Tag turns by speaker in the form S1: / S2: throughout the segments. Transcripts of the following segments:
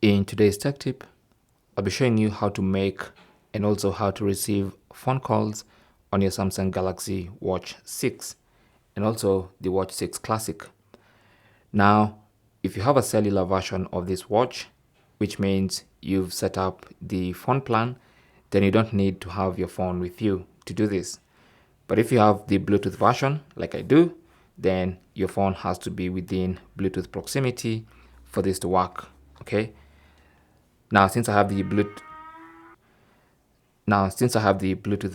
S1: In today's tech tip, I'll be showing you how to make and also how to receive phone calls on your Samsung Galaxy Watch 6 and also the Watch 6 Classic. Now, if you have a cellular version of this watch, which means you've set up the phone plan, then you don't need to have your phone with you to do this. But if you have the Bluetooth version, like I do, then your phone has to be within Bluetooth proximity for this to work, okay? Now, since I have the Bluetooth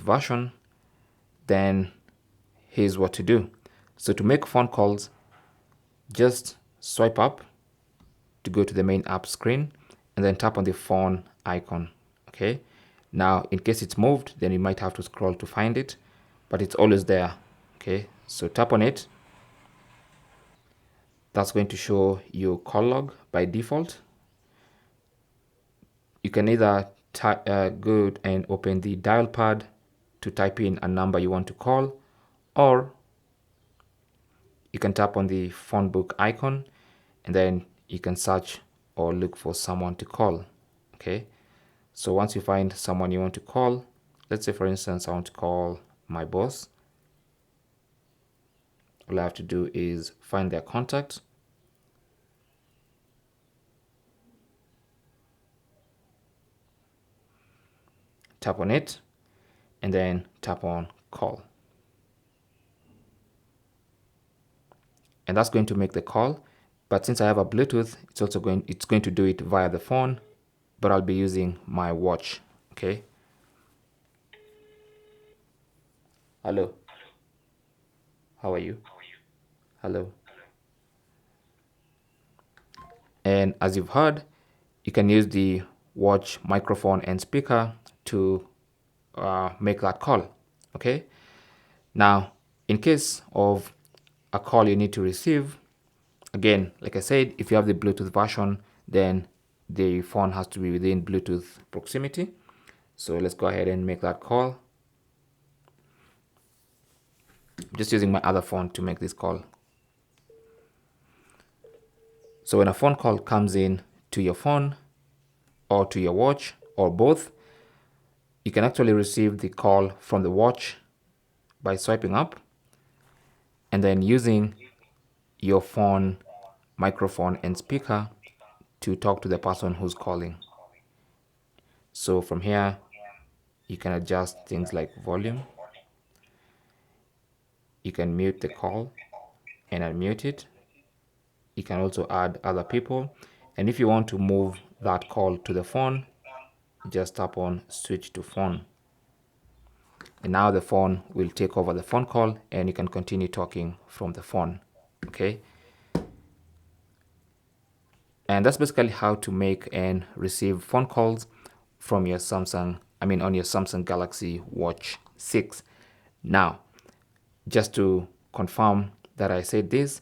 S1: version, then here's what to do. So to make phone calls, just swipe up to go to the main app screen and then tap on the phone icon. Okay. Now, in case it's moved, then you might have to scroll to find it, but it's always there. Okay. So tap on it. That's going to show your call log by default. You can either go and open the dial pad to type in a number you want to call, or you can tap on the phone book icon and then you can search or look for someone to call. Okay, so once you find someone you want to call, let's say for instance I want to call my boss, all I have to do is find their contact, tap on it, and then tap on call. And that's going to make the call. But since I have a Bluetooth, it's going to do it via the phone, but I'll be using my watch. Okay. Hello. How are you? Hello. And as you've heard, you can use the watch microphone and speaker to make that call. Okay. Now, in case of a call you need to receive, again, like I said, if you have the Bluetooth version, then the phone has to be within Bluetooth proximity. So let's go ahead and make that call. I'm just using my other phone to make this call. So when a phone call comes in to your phone or to your watch or both, you can actually receive the call from the watch by swiping up and then using your phone microphone and speaker to talk to the person who's calling. So from here, you can adjust things like volume. You can mute the call and unmute it. You can also add other people. And if you want to move that call to the phone, just tap on switch to phone. And now the phone will take over the phone call and you can continue talking from the phone. Okay. And that's basically how to make and receive phone calls from your on your Samsung Galaxy Watch 6. Now, just to confirm that I said this,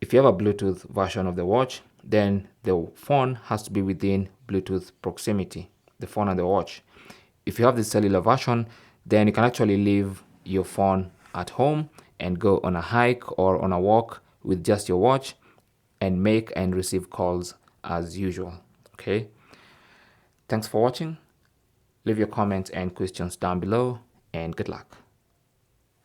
S1: if you have a Bluetooth version of the watch, then the phone has to be within Bluetooth proximity, the phone and the watch. If you have the cellular version, then you can actually leave your phone at home and go on a hike or on a walk with just your watch and make and receive calls as usual. Okay. Thanks for watching. Leave your comments and questions down below and good luck.